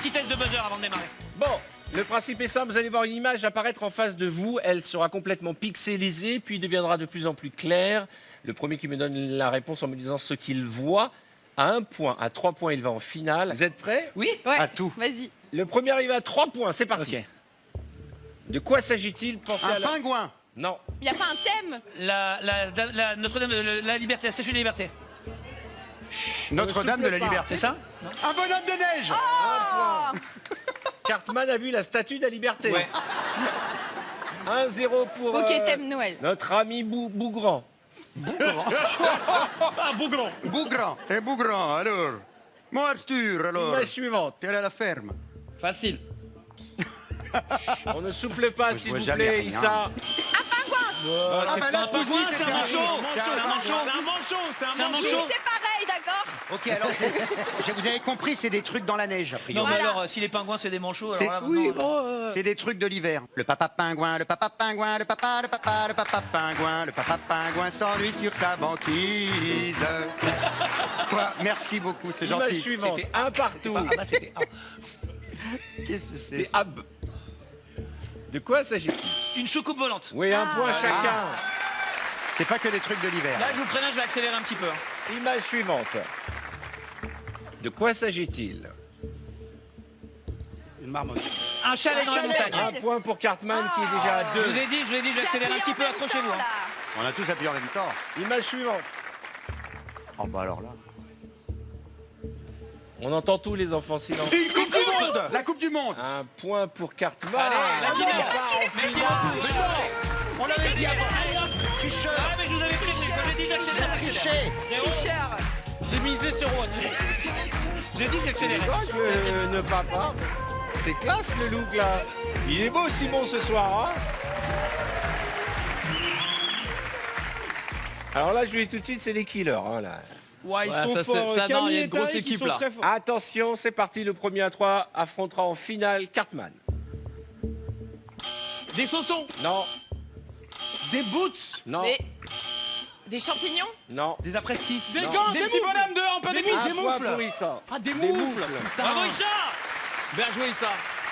petit test de buzzer avant de démarrer. Bon, le principe est simple, vous allez voir une image apparaître en face de vous, elle sera complètement pixelisée, puis deviendra de plus en plus claire. Le premier qui me donne la réponse en me disant ce qu'il voit, à 1 point, à 3 points, il va en finale. Vous êtes prêts? Oui. Ouais, À tout. vas-y. Le premier arrive à 3 points, c'est parti. Ok. De quoi s'agit-il? Pensez à Un la... pingouin. Non. Il n'y a pas un thème? Notre-Dame de la Liberté, la statue de la Liberté. Notre-Dame de la souffle pas. Liberté. C'est ça? Un bonhomme de neige. Cartman a vu la statue de la liberté. Ouais. 1-0 pour Ok, thème Noël. notre ami Bougrand. Ah, Bougrand. Bougrand. Et Bougrand, alors. Mon Arthur, alors. Image suivante. T'es allé à la ferme. Facile. On ne souffle pas, Je s'il vois vous jamais plaît, rien. Issa. C'est bah pas là, un ce coup-ci, pingouin, c'est c'était un manchot. C'est un manchot. C'est un Oui, manchot. c'est pareil, d'accord? Ok, alors vous avez compris, c'est des trucs dans la neige, a Non, priori. mais Voilà. alors, si les pingouins, c'est des manchots, C'est- alors là, oui, maintenant, C'est des trucs de l'hiver. Le papa pingouin, le papa pingouin, le papa pingouin, le papa pingouin s'ennuie sur sa banquise. Quoi? Merci beaucoup, c'est Image gentil. suivante. C'était Un partout. Ah bah, c'était... ah. Qu'est-ce que C'est c'est? Ab. De quoi s'agit-il? Une soucoupe volante. Oui, un point chacun. C'est pas que des trucs de l'hiver. Là, je vous préviens, je vais accélérer un petit peu. Hein. Image suivante. De quoi s'agit-il? Une marmotte. Un chalet dans la montagne. Un point pour Cartman qui est déjà à Je 2. vous ai dit, je vais accélérer un petit peu, accrochez-vous. Hein. On a tous appuyé en même temps. Image suivante. Oh bah alors là. On entend tous les enfants silence. Une coupe du monde. La coupe du monde. Un point pour Cartman. Allez, la finale. Merci beaucoup. On l'avait dit avant. Ah, mais je vous avais prévenu, quand j'ai dit d'accélérer, Triché. Cher. j'ai misé sur Watt. J'ai dit d'accélérer. Ne pas. C'est classe le look là. Il est beau Simon ce soir. Hein. Alors là, je vous dis tout de suite, c'est les killers. Hein, là. Ouais, ils Ouais, sont ça, forts. ça, non, Camille il y a et une grosse Tariq, ils équipe, sont là. très forts. Attention, c'est parti. Le premier à 3 affrontera en finale Cartman. Des chaussons, Non, des boots, non, Mais... Des champignons? non. Des après-ski. des Non. gants, Des des petits moufles. bonhommes de un peu des Un point moufles. pour Issa. Ah, des Des moufles. moufles. Bravo, Issa. Bien joué, ça.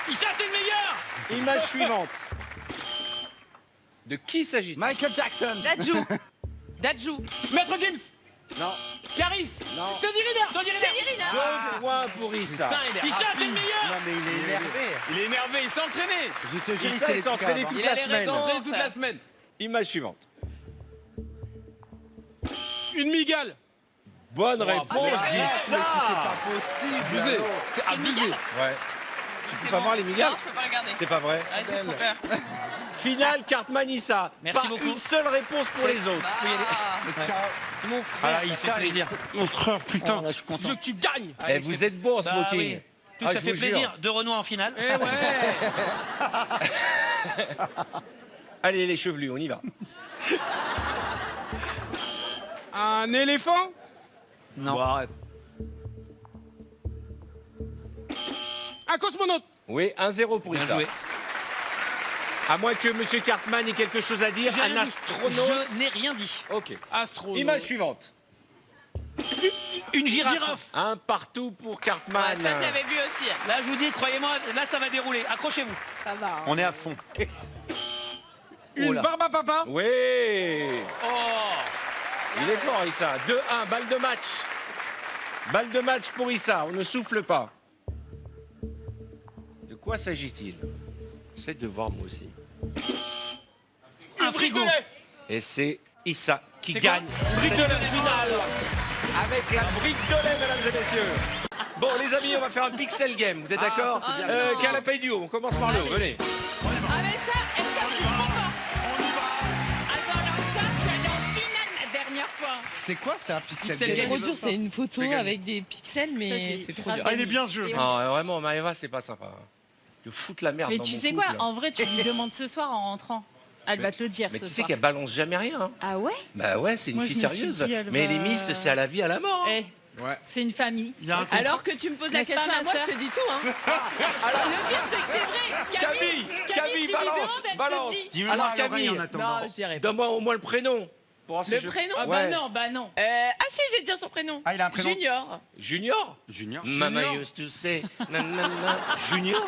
Issa, t'es le meilleur. Image suivante. De qui s'agit-il? Michael Jackson. Dadju. Dadju. Maître Gims, Non, Caris, non. Teddy Riner. 2 points pour Issa. Putain, il est Issa, t'es le meilleur. Non mais il est énervé. Il est énervé, il s'est entraîné. Je te jure, Issa, il s'est entraîné toute Il a la les semaine. raisons, entraîné toute la semaine. Image suivante. Une migale. Bonne réponse d'Issa. Abusé. C'est abusé. Ouais. Tu peux pas voir les migales? Non, je peux pas regarder. C'est pas vrai. Ah, c'est trop peur. Finale Cartman Issa. Merci Pas beaucoup. une seule réponse pour les autres. Mon frère, ça fait plaisir. Mon frère, putain. je suis Je content. veux que tu gagnes. Eh, vous êtes bon en Bah smoking. oui. Plus Ah, ça je fait vous jure. plaisir de Renoir en finale. Eh ouais. Allez, les chevelus, on y va. Un éléphant. Non. Un cosmonaute. Oui, 1-0 pour Bien Issa. joué. À moins que Monsieur Cartman ait quelque chose à dire. J'ai Un rien dit. astronaute. Je n'ai rien dit. Ok. Astronaute. Image suivante. Une girafe. Un partout pour Ah, Cartman. ça, je l'avais vu aussi. Là, je vous dis, croyez-moi, là, ça va dérouler. Accrochez-vous. Ça va. hein. On est à fond. Une là. barbe à papa. Oui. Oh. Il est fort, Issa. 2-1, balle de match. Balle de match pour Issa. On ne souffle pas. De quoi s'agit-il? J'essaie de voir moi aussi. Un frigo. Et c'est Issa qui C'est quoi? gagne cette finale avec la brique de lait, mesdames et messieurs. Bon, les amis, on va faire un pixel game. Vous êtes d'accord? ça, c'est bien. Canapé duo, on commence par le haut. Venez. Ah, mais ça, je comprends pas. Attends, alors ça, je suis allée en finale la dernière fois. C'est quoi, c'est un pixel Pixel game? game. Trop dur, c'est une photo Fais gagner. avec des pixels, mais c'est trop dur. Ah, il est bien ce jeu. Non, vraiment, Maëva, c'est pas sympa. De foutre la merde Mais dans tu mon sais couple, quoi, là. en vrai, tu lui demandes ce soir en rentrant. Elle va te le dire Mais ce tu sais soir. qu'elle balance jamais rien. Hein. Ah ouais? Bah ouais, c'est une Moi, fille je me suis sérieuse. dit, elle Mais va- les miss, c'est à la vie, à la mort. hein. Eh, Ouais. c'est une famille. Alors que tu me poses la N'est-ce pas, question à ma moi, sœur je te dis tout. Hein. Alors, le pire, c'est que c'est vrai. Camille, tu lui balance, demandes, elle te balance. dit. Dis-moi Alors à l'oreille Camille, en attendant. Non, je dirais pas. donne-moi au moins le prénom. Pour voir si Le je- prénom Ah Ouais. bah non. Ah si, je vais te dire son prénom. Ah, il a un prénom. Junior. Junior. Junior. Mama used to say. Nanana. Junior.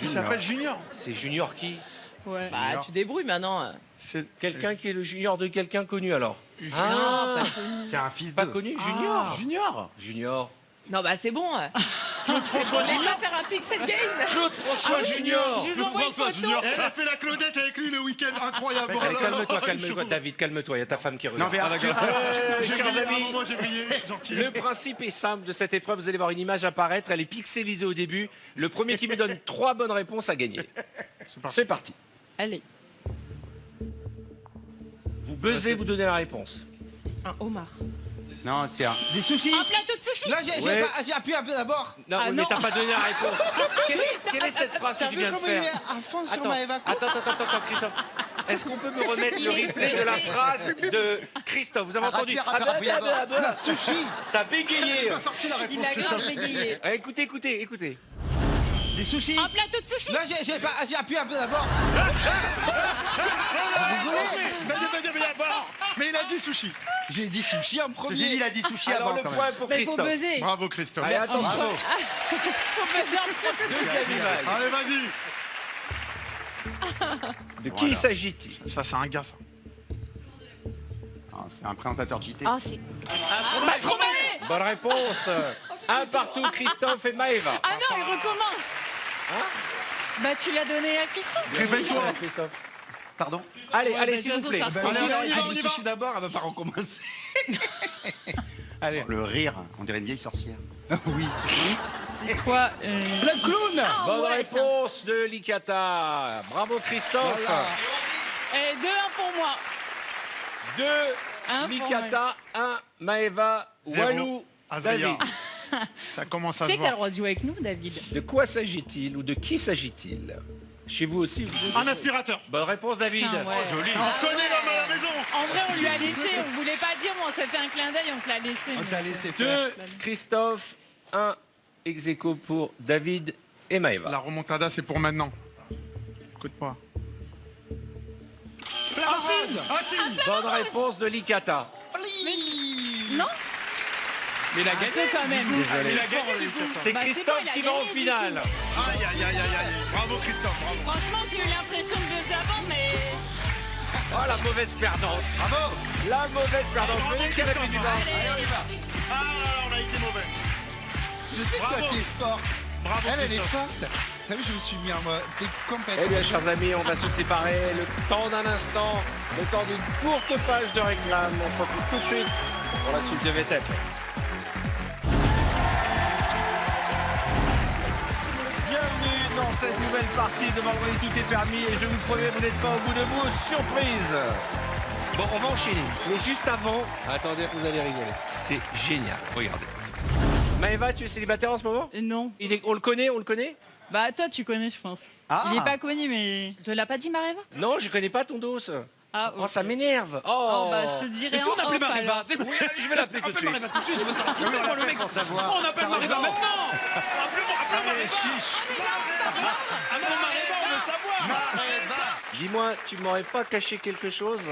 Il s'appelle Junior. C'est Junior qui? Ouais. Bah, Junior. tu débrouilles maintenant. C'est Quelqu'un qui est le junior de quelqu'un connu alors. Non, Ah, pas connu. C'est un fils pas de. connu, Junior. Junior. Junior. Non, bah c'est bon. François On va faire un pixel game. Claude François Junior. Je vous envoie une photo. Elle a fait la Claudette avec lui le week-end, incroyable. Allez, calme-toi, David, calme-toi. Il y a ta femme qui regarde. Non, mais Arthur, J'ai chers brillé, à un amis, moment j'ai brillé, je suis gentil. le principe est simple de cette épreuve. Vous allez voir une image apparaître. Elle est pixelisée au début. Le premier qui me donne 3 bonnes réponses a gagné. C'est parti. Allez, Vous buzzez, vous donnez la réponse. un homard. Non, c'est un. Des sushis. Un plateau de sushi. Là, Ouais. j'ai appuyé un peu d'abord. Non, Ah, oui, mais non. t'as pas donné la réponse. Quelle est cette phrase que T'as tu vu viens de comment il est faire? à fond sur Attends, Maëva attends, Christophe. Est-ce qu'on peut me remettre le Il est replay de la stressé. phrase de Christophe? Vous avez entendu? Appuie d'abord. Sushi. T'as bégayé. T'as sorti la Il réponse, a grave Christophe. bégayé. Écoutez. Des sushis. Un plateau de sushi. Là, j'ai appuyé un peu d'abord. Vous rigolez? Mais il a dit sushi. J'ai dit sushi en Ceci dit, premier. il a dit sushi Alors avant le quand point même. pour Mais faut Christophe. buzzer. Bravo, Christophe. Allez, attention. Bravo. Faut buzzer en premier. Deuxième image. Allez, vas-y. De qui s'agit-il? Ça, c'est un gars, ça. Ah, c'est un présentateur de JT. Ah si. Bonne réponse. Un partout, Christophe et Maëva. Ah non, il recommence. Bah tu l'as donné à Christophe. Réveille-toi. Christophe. Pardon. Allez, Ouais, allez, bah, s'il de vous toute plaît. façon, ça Allez, Si on y va, j'ai on dit y va. sushi d'abord, elle va pas recommencer. Allez. Le rire, on dirait une vieille sorcière. Oui. C'est quoi Le clown. Bonne ouais, ça. réponse de Likata. Bravo Christophe. Voilà. Et 2-1 pour moi. 2 Un pour Likata, 1 Maëva, Zéro. Walou, Azria. David. Ça commence Tu à sais se que t'as le voir. droit de jouer avec nous, David. De quoi s'agit-il ou de qui s'agit-il? Chez vous aussi vous... Un aspirateur. Bonne réponse David. Putain, ouais. Joli. On connaît l'homme à la maison. En vrai, on lui a laissé. On voulait pas dire, mais on s'est fait un clin d'œil, on te l'a laissé. On mais- t'a laissé faire. 2 Christophe, 1 ex aequo pour David et Maëva. La remontada, c'est pour maintenant. Écoute-moi. Bonne réponse de Likata. Non. Mais il a Un peu quand même. Désolé. Il a gagné, du coup. C'est Bah, c'est Christophe bon, il a qui va en gagné, du finale. coup. Aïe, aïe, aïe, aïe, aïe. Bravo, Christophe, bravo. Franchement, j'ai eu l'impression de buzzer avant, mais. Oh la mauvaise perdante. Bravo. La mauvaise perdante. Venez qu'elle a fait du mal. Ah là là, on a été mauvais. Je sais que toi, Bravo. t'es forte. Bravo, Elle est Christophe. forte. T'as vu, je me suis mis en mode. T'es complètement. Eh bien, chers amis, on va se séparer. Le temps d'un instant, le temps d'une courte page de réclame. On se retrouve tout de suite pour la suite de VTEP. Bienvenue dans cette nouvelle partie de Vendredi Tout est permis et je vous promets, vous n'êtes pas au bout de vous, surprise. Bon, on va enchaîner. Mais juste avant, attendez, vous allez rigoler. C'est génial, regardez. Maëva, tu es célibataire en ce moment? Non. On le connaît? Bah, toi, tu connais, je pense. Ah. Il est pas connu, mais. Tu l'as pas dit, Maréva? Non, je connais pas ton dos. Ah, Oh, ok. ça m'énerve. Oh, bah, je te dirai Et si en on appelait off, Maréva alors. Oui, je vais l'appeler tout de suite. Maréva tout de suite, je veux savoir qui c'est, moi, le mec. Pour savoir. On appelle Maréva maintenant. Appelons Maréva. Appelons Maréva, on veut savoir. Dis-moi, tu m'aurais pas caché quelque chose?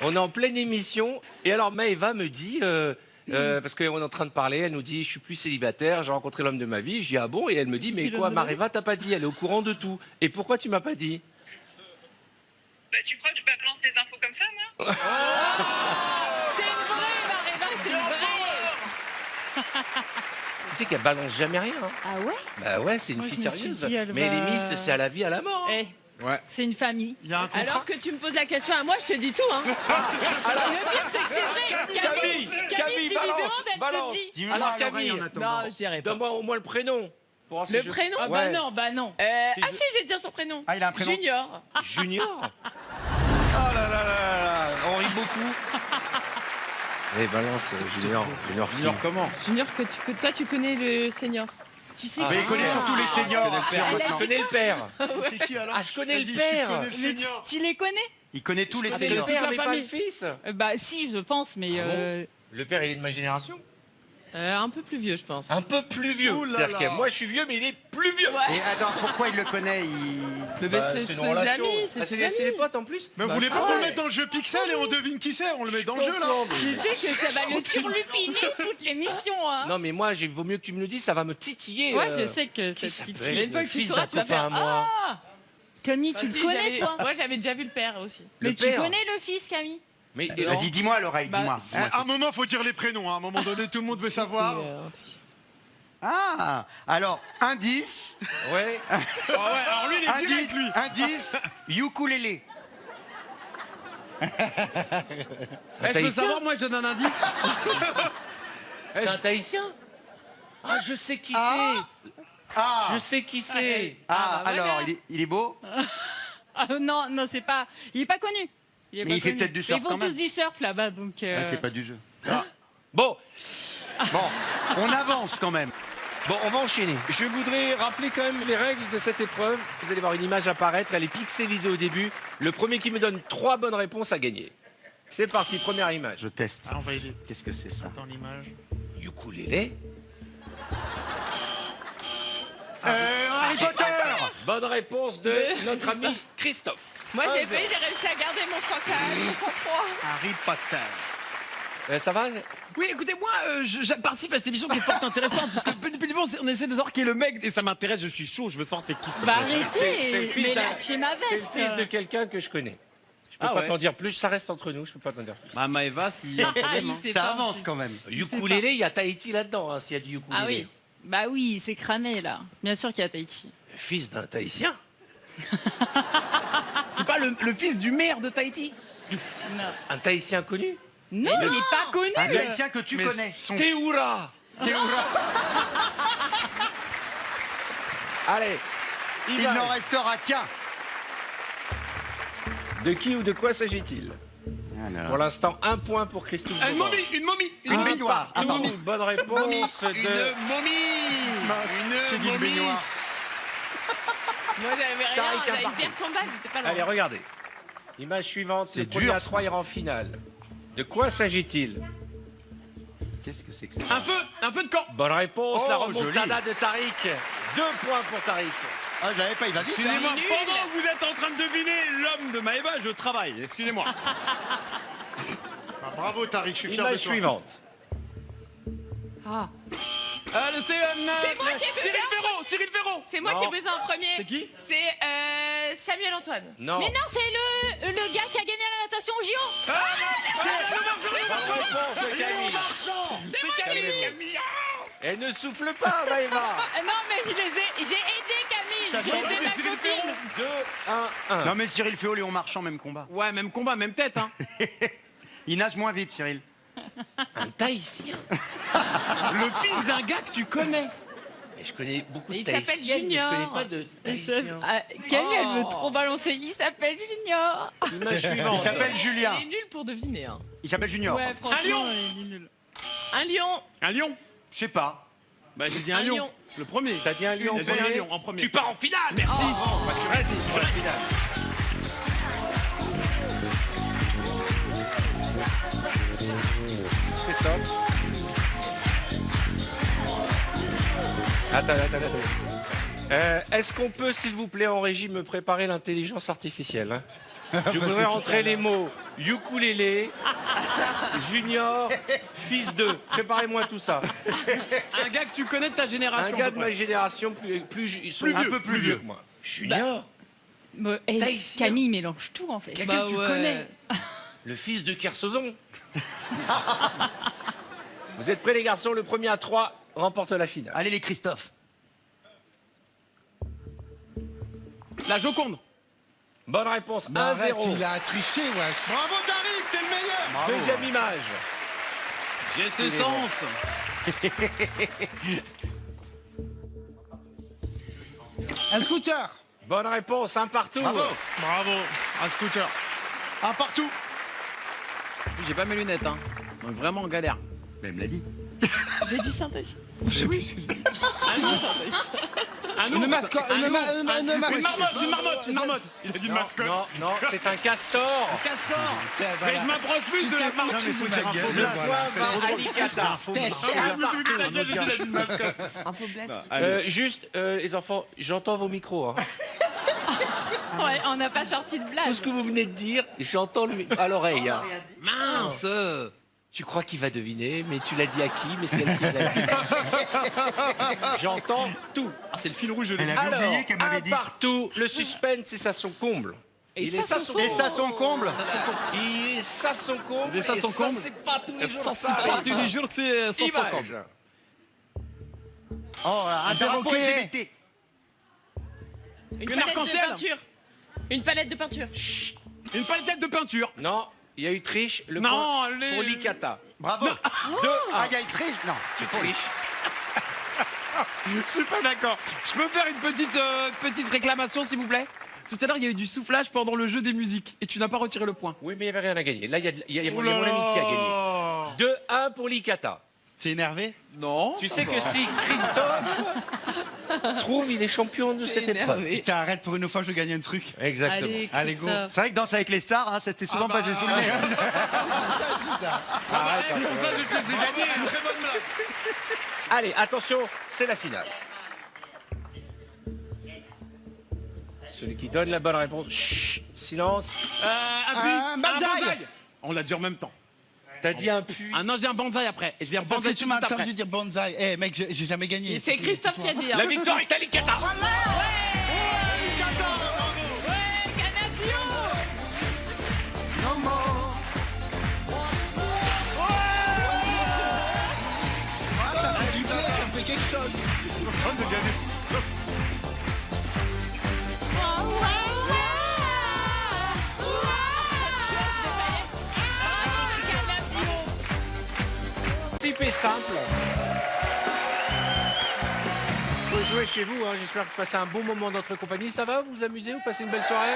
On est en pleine émission et alors Maëva me dit, parce qu'on est en train de parler, elle nous dit je suis plus célibataire, j'ai rencontré l'homme de ma vie, je dis ah bon et elle me dit mais l'homme quoi de ma vie Maëva t'as pas dit, elle est au courant de tout et pourquoi tu m'as pas dit? Bah, tu crois que je balance les infos comme ça, moi? C'est une vraie, Maréva, c'est une vraie. Tu sais qu'elle balance jamais rien. Hein. Ah ouais? Bah ouais, c'est une Moi, fille je me suis sérieuse. dit, elle Mais va- les Miss, c'est à la vie, à la mort. Eh, Ouais. C'est une famille. Il y a un contrat. alors que tu me poses la question à moi, je te dis tout, hein. Alors, le pire, c'est que c'est vrai. Camille, Camille, tu lui balance, demandes, elle balance. te dit. Dis-moi Alors à l'oreille Camille, en attendant. Non, je dirais pas. donne-moi au moins le prénom. Pour voir si Le je- prénom Ah, Ouais. bah non. Si Ah je- si, je vais te dire son prénom. Ah, il a un prénom. Junior. Junior. Oh là là là là, on rit beaucoup. Eh balance, Junior. Junior comment? Junior, toi, tu connais le senior. Tu sais Ah. Mais il connaît surtout les seniors. Je connais le père. C'est qui alors? Ah, je connais Elle le dit, père. Je connais le Mais senior. tu les connais? Il connaît tous les C'est le seniors. père, la mais pas le famille. fils. Bah si, je pense, mais Le père, il est de ma génération. Un peu plus vieux, je pense. Un peu plus vieux. Ouh là C'est-à-dire là. que moi, je suis vieux, mais il est plus vieux. Et attends, pourquoi il le connaît Bah, c'est une ses relation. amis, Ah, c'est ses c'est les amis. potes en plus. Mais vous voulez pas qu'on le mette dans le jeu Pixel et on devine qui c'est? On le met dans le jeu là. Tu sais que ça va le turlupiner toute l'émission, hein. Non, mais moi, il vaut mieux que tu me le dises, ça va me titiller. Ouais, je sais que qui ça ça te peut titille. être Une fois le que tu fils sauras, d'un tu vas copain faire à moi. Ah. Camille, tu le connais, toi? Moi, j'avais déjà vu le père aussi. Le Mais tu père. connais le fils, Camille? Mais Vas-y, dis-moi à l'oreille, Bah, dis-moi. si. À un moment, faut dire les prénoms. À un moment donné, tout le monde veut savoir. Ah, alors, indice, ouais. Ah ouais, alors lui, il est direct, lui. indice, ukulélé. Je peux savoir, moi, je donne un indice. C'est un Tahitien. Ah, je sais qui Ah. c'est. Ah, Je sais qui c'est. ah, bah alors, voilà. il est beau? Ah, non, non, c'est pas. Il est pas connu. Mais pas il fait connu. peut-être du surf Ils font quand même. tous du surf là-bas, donc. Ah, c'est pas du jeu. Bon, Bon, on avance quand même. bon, on va enchaîner. Je voudrais rappeler quand même les règles de cette épreuve. Vous allez voir une image apparaître, elle est pixelisée au début. Le premier qui me donne 3 bonnes réponses a gagné. C'est parti, première image. Je teste. Ah, on va aider. Qu'est-ce que c'est ça? Dans l'image. Ukulélé. Harry Potter. Bonne réponse de notre ami Christophe. Moi, j'ai 1-0. fait, j'ai réussi à garder mon sang calme, mon sang-froid. Harry Potter. Ça va? Oui, écoutez, moi, je participe à cette émission qui est fort intéressante, parce que depuis le début, on essaie de savoir qui est le mec, et ça m'intéresse, je suis chaud, je veux savoir c'est qui ce Bah mec. c'est arrêtez! le fils Mais d'un- lâchez ma C'est veste! le fils de quelqu'un que je connais. Je peux Ah pas ouais. t'en dire plus, ça reste entre nous, je peux pas t'en dire plus. Bah, Maëva, s'il y a un problème. hein. Il sait Ça pas, en avance plus. quand même. Ukulélé, il y a Tahiti là-dedans, hein, s'il y a du ukulélé. Ah oui. Bah oui, c'est cramé là. Bien sûr qu'il y a Tahiti. Le fils d'un Tahitien. C'est pas le fils du maire de Tahiti? Un Tahitien connu. Non, il est pas connu! Un Tahitien que tu Mais connais. son- Théoura. Allez, Il image. n'en restera qu'un. De qui ou de quoi s'agit-il? Pour l'instant, 1 point pour Christophe. Une Beauvoir. momie, une momie, Une une baignoire. Ah, pardon. Bonne réponse de... Une momie. J'ai dit une momie. baignoire. Moi, j'avais rien, Tariq, un j'avais une partout. pierre tombale, j'étais pas loin. Allez, regardez. Image suivante, C'est le premier dur, à 3 ira en finale. De quoi s'agit-il? Qu'est-ce que c'est que ça? Un feu de camp. Bonne réponse, Oh, la remontada de Tariq. 2 points pour Tariq. Ah, je l'avais pas, il va vite. Excusez-moi, Il est nul. pendant que vous êtes en train de deviner l'homme de Maëva, je travaille. Excusez-moi. Ah, bravo Tariq, je suis fier de Image toi. suivante. Ah, C'est moi qui ai fait Cyril ça. Ferraud, Cyril Ferraud. C'est moi Non. qui ai besoin en premier. C'est qui? C'est Samuel Antoine. Non. mais non, c'est le gars qui a gagné la natation au JO! Bonne réponse de Camille. C'est Camille. Camille. Elle ne souffle pas, Maëva. Non, mais j'ai aidé Camille! Ça J'ai change, aidé c'est ma Cyril copine! 2, 1, 1. Non, mais Cyril Féo, Léon Marchand, même combat. Ouais, même combat, même tête, hein. Il nage moins vite, Cyril. Un Tahitien. Le fils d'un gars que tu connais. Mais je connais beaucoup de Il s'appelle Tahitiennes, mais je Junior. connais pas de Tahitiens. Ah, Camille, elle veut Oh. trop balancer. Il s'appelle Junior! Image suivante. Il s'appelle Julien. Il est nul pour deviner. Hein. Il s'appelle Junior. Ouais, franchement, lion. il est nul. Un lion. Un lion. Je sais pas. Bah, j'ai dit un Un lion. lion. Le premier. T'as dit un lion en J'ai dit un premier. lion en premier. Tu pars en finale. Merci. Bah, tu restes pour la finale. Christophe. Attends. Est-ce qu'on peut, s'il vous plaît, en régie, me préparer l'intelligence artificielle, hein? Je voudrais rentrer les mots ukulélé, junior, fils de. Préparez-moi tout ça. Un gars que tu connais de ta Un génération. gars à de peu ma près. génération, ils sont Plus un vieux, peu plus vieux que moi. Junior, Bon, hey, Tahitien. Camille mélange tout en fait. quelqu'un que tu ouais. connais. Le fils de Kersozon. Vous êtes prêts, les garçons? Le premier à 3 remporte la finale. Allez, les Christophe. La Joconde. Bonne réponse, Mais arrête, 1-0. il a triché, wesh. Bravo Tariq, t'es le meilleur. Deuxième image. J'ai ce sens. Un scooter. Bonne réponse, un partout. Bravo. Bravo. Un scooter. Un partout. J'ai pas mes lunettes, hein. Donc vraiment en galère. Mais elle me l'a dit. J'ai dit Saint-Acy. Je sais plus. Un ours. Une mascotte. Un Une ours. marmotte. Une marmotte. Il a dit une mascotte. Non, non, c'est un castor. Castor. Tiens, Mais voilà. je m'approche plus de la marmotte. Non, mais faut dire un faux Le blanc, voilà. point va à Alicata. T'es Ah, cher. je me suis dit ça, j'ai dit il a dit une mascotte. Info blast. Juste, les enfants, j'entends vos micros. Hein. Ouais, on n'a pas sorti de Tout blague. ce que vous venez de dire, j'entends à l'oreille. Hein. Mince. Tu crois qu'il va deviner, mais tu l'as dit à qui? Mais c'est elle qui l'a dit. J'entends tout. Ah, c'est le fil rouge de Elle l'émission. avait Alors, oublié qu'elle m'avait un dit. partout, le suspense, c'est ça son comble. Et il est ça, ça son son Et ça, son comble. Il est ça son comble. Et ça, son comble. c'est pas tous les jours. Ça, c'est pas tous les jours que c'est 150. Image. Oh, un drapeau perroquet. LGBT. Une Une palette de arc-en-ciel. peinture. Une palette de peinture. Une palette de peinture. Non, il y a eu triche. Le Non, point les- pour Licata. Bravo. 2-1. Ah, il y a une triche. Non, Tu triches. Je suis pas d'accord. Je peux faire une petite réclamation, s'il vous plaît? Tout à l'heure, il y a eu du soufflage pendant le jeu des musiques et tu n'as pas retiré le point. Oui, mais il n'y avait rien à gagner. Là, il y a mon Oh là là. amitié à gagner. 2-1 pour Licata. T'es énervé? Non. Tu sais que si Christophe trouve, il est champion de cette épreuve. Putain, arrête, pour une fois, je gagne un truc. Exactement. Allez, Allez, go. Christophe. C'est vrai que Danse avec les stars, hein, c'était souvent passé sous le nez. hein. Arrête, Pour ça, je te laisse gagner. Très bonne blague. Allez, attention, c'est la finale. Celui qui donne la bonne réponse. Chut, silence. Un puits. Un bonsaï. On l'a dit en même temps. T'as dit un puits. Ah non, j'ai un bonsaï après. Et je dis un Parce que bonsaï tu tout m'as de suite après. entendu dire bonsaï. Eh, mec, j'ai jamais gagné. C'est Christophe qui a dit. hein. La victoire est à Licata. Ouais, Canapio. Ça fait du bien, ça me fait quelque chose. Type est simple. Faut jouer chez vous, hein. J'espère que vous passez un bon moment dans notre compagnie. Ça va, vous vous amusez, vous passez une belle soirée?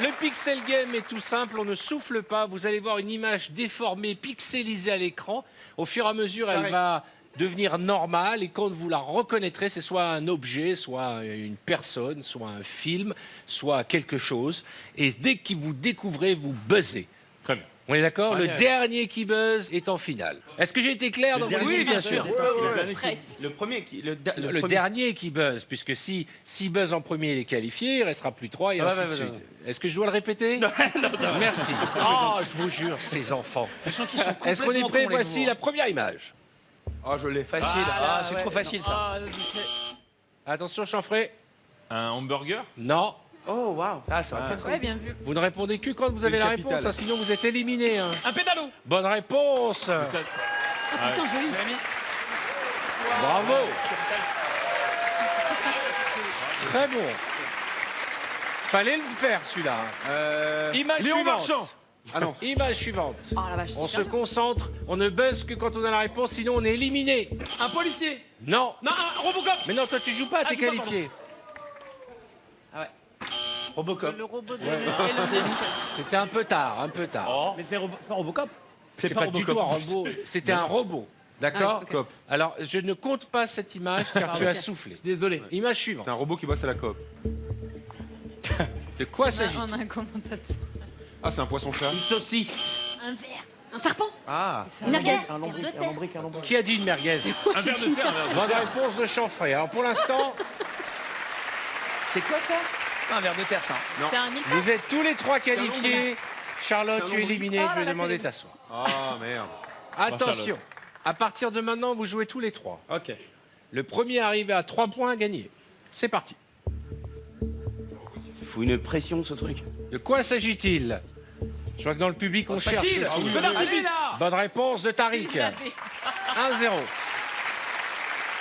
Le pixel game est tout simple, on ne souffle pas. Vous allez voir une image déformée, pixelisée à l'écran. Au fur et à mesure, elle va devenir normale et quand vous la reconnaîtrez, c'est soit un objet, soit une personne, soit un film, soit quelque chose. Et dès que vous découvrez, vous buzzez. Très bien. On est d'accord? Allez, Le allez. dernier qui buzz est en finale. Est-ce que j'ai été clair dans mon dernier, Oui, bien sûr. Presque. Le premier qui. Le premier- dernier qui buzz, puisque si buzz en premier, il est qualifié, il restera plus 3 et Ah, ainsi ouais, de ouais, suite. ouais. Est-ce que je dois le répéter? Merci. Oh, je vous jure, ces enfants. Est-ce qu'on est prêt? Voici la première image. Oh, je l'ai facile. Ah, c'est trop facile ça. Attention, Chanfray. Un hamburger. Non. Oh, waouh. Ah, ça va très très Ouais, bien vu. Vous ne répondez que quand vous avez la réponse, hein, sinon vous êtes éliminé. Hein. Un pédalo. Bonne réponse. Putain, joli. Bravo. Très bon. Fallait le faire celui-là. Image Léon suivante. Marchand. Ah non. Image suivante. Oh la vache. On se concentre, on ne buzz que quand on a la réponse, sinon on est éliminé. Un policier. Non. Non, un Robocop. Mais non, toi tu joues pas, t'es je joue pas, qualifié. Robocop. Le robot de. C'était un peu tard, un peu tard. Mais c'est pas Robocop. C'est pas du tout un robot, c'était un robot. D'accord? Ah, ok. Alors, je ne compte pas cette image car tu as soufflé. Désolé. Image suivante. C'est un robot qui bosse à la coop. De quoi s'agit-il? On a un commentateur. Ah, c'est un poisson-chat. Une saucisse. Un verre. Un serpent. Ah. Une merguez. Un lombric, un lombric, un lombric. Qui a dit une merguez? Un verre de terre. Bonne réponse de Chanfray. Alors pour l'instant, C'est quoi ça? Un verre de terre, ça. C'est un mythe. vous êtes tous les trois qualifiés. Charlotte, tu es éliminée. Oh là Je vais là, demander terrible. t'asseoir. Ah, merde. Attention. À partir de maintenant, vous jouez tous les trois. Ok. Le premier arrivé à 3 points a gagné. C'est parti. Il faut une pression, ce truc. De quoi s'agit-il? Je vois que dans le public, on cherche. Facile. aussi. Feu d'artifice. là. Bonne réponse de Tariq. 1-0.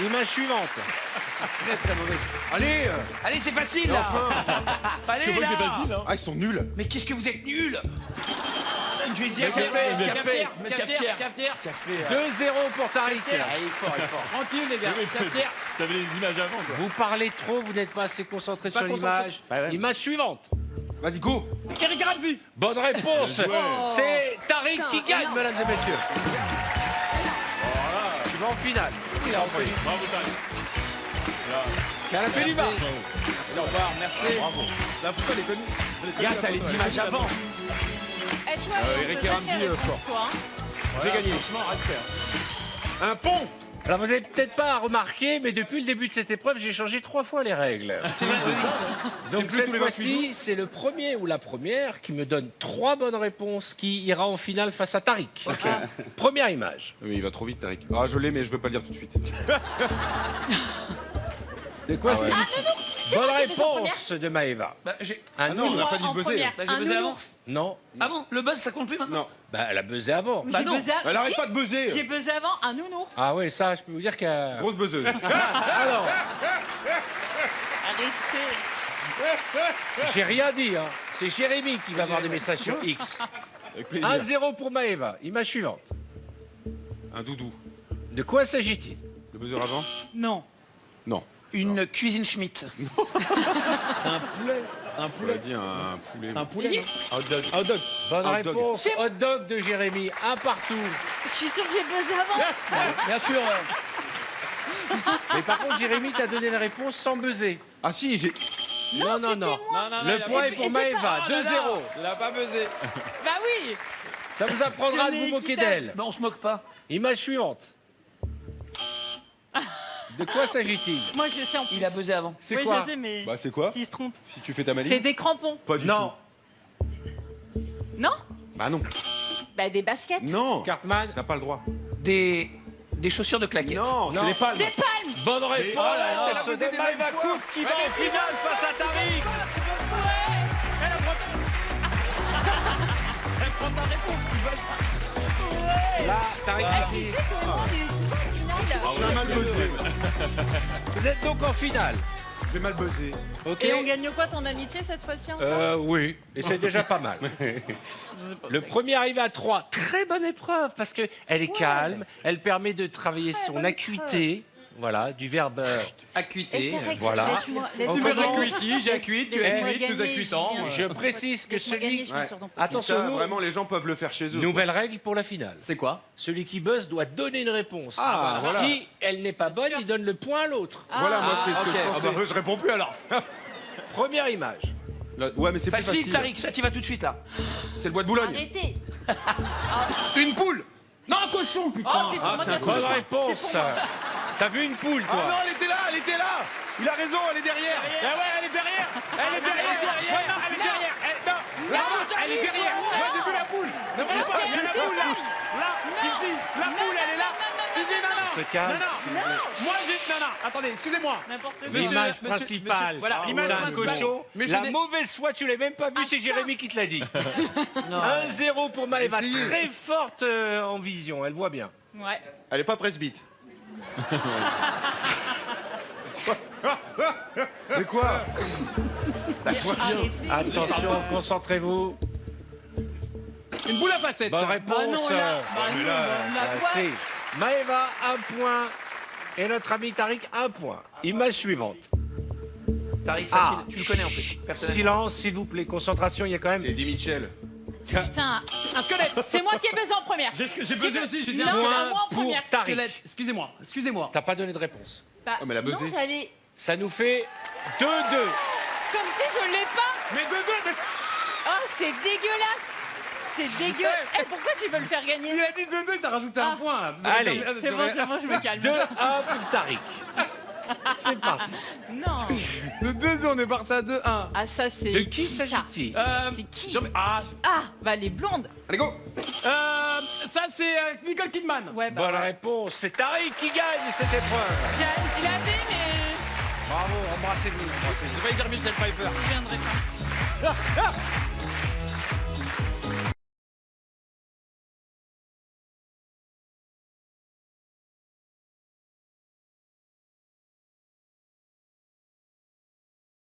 Image suivante. Très très mauvaise. Allez. Allez, c'est facile là. Allez là. C'est facile, hein. Ah, ils sont nuls. Mais qu'est-ce que vous êtes nuls. Je vais dire Cafetière, cafetière. cafetière. 2-0 pour Tariq. Ah, il est fort, il est fort. Tranquille, les gars. Cafetière. T'avais les images avant, quoi. Vous parlez trop, vous n'êtes pas assez concentré Pas sur concentré. l'image. Ouais. Image suivante. Vas-y, go. Eric Ramsey. Bonne réponse. C'est Tariq qui Putain, gagne, non. mesdames et messieurs. Tu vas en finale. Il a repris. Bravo, Tariq. Elle a fait du bas. Merci, au revoir, merci. Bravo. La photo, elle est connue. Regarde, t'as les images avant. Eh, toi, Eric on te donne Ramsey, les réponses, fort. toi, hein. J'ai gagné. Franchement, respect. Un pont. Alors vous avez peut-être pas remarqué, mais depuis le début de cette épreuve, j'ai changé 3 fois les règles. C'est vrai, oui. Donc plus cette tous les 28 fois-ci, c'est le premier ou la première qui me donne 3 bonnes réponses qui ira en finale face à Tariq. Première image. Oui, il va trop vite, Tariq. Ah, je l'ai, mais je veux pas le dire tout de suite. De quoi c'est Bonne moi qui fais en réponse de Maëva. Bah, j'ai- Un non, on n'a nounours. pas dit de En buzzer. première. bah, j'ai Un buzzé avant. nounours. Non. Ah bon, le buzz, ça compte plus maintenant? Non. Bah, elle a buzzé avant. Bah J'ai non. buzzé Elle arrête si, pas de buzzer. j'ai buzzé avant un nounours. Ah oui, ça, je peux vous dire qu'elle... Grosse buzzeuse. Alors, Arrêtez. j'ai rien dit. Hein. C'est Jérémy qui va avoir des messages sur X. Avec plaisir. 1-0 pour Maëva. Image suivante. Un doudou. De quoi s'agit-il? Le buzzer avant. Non. Non. Une cuisine Schmitt. On a dit un poulet. Un poulet, Un hot dog. Un hot dog. Bonne Hot dog. réponse. C'est- Hot dog de Jérémy. Un partout. Je suis sûre que j'ai buzzé avant. Bien sûr. Mais par contre, Jérémy t'a donné la réponse sans buzzer. Ah si, j'ai. Non, non, non. Le point est pour Maëva. 2-0. Il a pas buzzé. Bah oui. Ça vous apprendra de vous moquer d'elle. Bah, on se moque pas. Image suivante. De quoi s'agit-il? Moi, je sais en plus. Il a buzzé avant. C'est Oui, quoi? je sais, mais Bah c'est quoi? s'il se trompe. Si tu fais ta C'est maligne. des crampons. Pas du Non. tout. Non? Bah non. Bah des baskets. Non. Cartman. T'as pas le droit. Des chaussures de claquettes. Non, c'est les palmes. Des palmes. Bonne réponse. Oh, t'as la beauté de des Maëva mêmes Coupe qui va en finale face à Tariq. Là, Tariq Ah, tu ici. sais que moi, on est souvent en finale. Je vais mal buzzer. Vous êtes donc en finale. J'ai mal buzzé. Ok. Et on gagne quoi, ton amitié cette fois-ci encore? Oui, et c'est déjà pas mal. Le premier arrivé à 3, très bonne épreuve parce que elle est calme, elle permet de travailler son bonne acuité, voilà, du verbe Acuité. voilà. Laisse-moi On gagner. commence. Acuity, j'ai acuite, tu Laisse-moi acuites, nous gagner, acuitants. Julien. Je précise que Laisse-moi gagner, celui... je me sur ton pote. Ça, Attention, vraiment, les gens peuvent le faire chez eux. nouvelle règle pour la finale. C'est quoi? Celui qui buzz doit donner une réponse. Ah, voilà. Si elle n'est pas bonne, sûr. il donne le point à l'autre. Voilà, moi c'est ce que ok. je Ah pensais. bah, je réponds plus alors. Première image. Là, ouais, mais c'est plus Facile, facile. Tariq, ça t'y va tout de suite là. C'est le bois de Boulogne. Arrêtez. Une poule. Non, cochon, putain. Oh, c'est pour moi, c'est ça, Bonne c'est pour moi. réponse. C'est pour moi. T'as vu une poule, Ah toi? non, elle était là, elle était là. Il a raison, elle est derrière. Eh ouais, elle est derrière. Elle est derrière. Ouais, non, elle est derrière. Non, la poule, elle est derrière. Moi, j'ai vu la poule. Ne Non, bouge pas, c'est il y a un la poule là. détail. Là, ici, la poule, elle est là. Si, si, non, non. Se calme, Non, s'il non. vous plaît. Moi, j'ai. Non, non, attendez, excusez-moi. N'importe quoi. L'image monsieur, principale, voilà, l'image c'est un principale. cochon. Mais je La n'ai- mauvaise foi, tu l'as même pas vu, c'est ça. Jérémy qui te l'a dit. 1-0 pour Maëva, Essayez. très forte en vision, elle voit bien. Ouais. Elle est pas presbyte. Mais quoi? Arrêtez. Attention, concentrez-vous. Une boule à facettes. Bonne Bah réponse. non, là. Bah non, la quoi? C'est Maëva, 1 point. Et notre ami Tariq, 1 point. Image suivante. Tariq, facile. Tu le connais en plus. chut, Personnellement. silence, s'il vous plaît. Concentration, il y a quand même... C'est Eddie Mitchell. Putain, un squelette. C'est moi qui ai buzzé en première. J'ai buzzé aussi, j'ai dit Non, un Point moi en pour première. Tariq. squelette. Excusez-moi, excusez-moi. T'as pas donné de réponse. Bah, Oh, mais elle a buzzé. non, j'allais... Ça nous fait 2-2. Comme si je l'ai pas. Mais deux, mais... Oh, c'est dégueulasse. C'est dégueulasse. Eh, pourquoi tu veux le faire gagner? Il a dit 2-2, t'as rajouté un Ah. point. Là. Allez. C'est bon, je me calme. 2-1 pour Tariq. C'est parti. Non. De 2-2, on est parti à 2-1. Ah, ça, c'est... De qui ça? s'agit-il C'est qui? Ah, Ah, bah les blondes. Allez, go. ça c'est Nicole Kidman. Ouais, bah... Bonne réponse, c'est Tariq qui gagne cette épreuve. Je l'avais, mais... Bravo, embrassez-vous. Je vais dire Michel Pfeiffer. Je viendrai pas.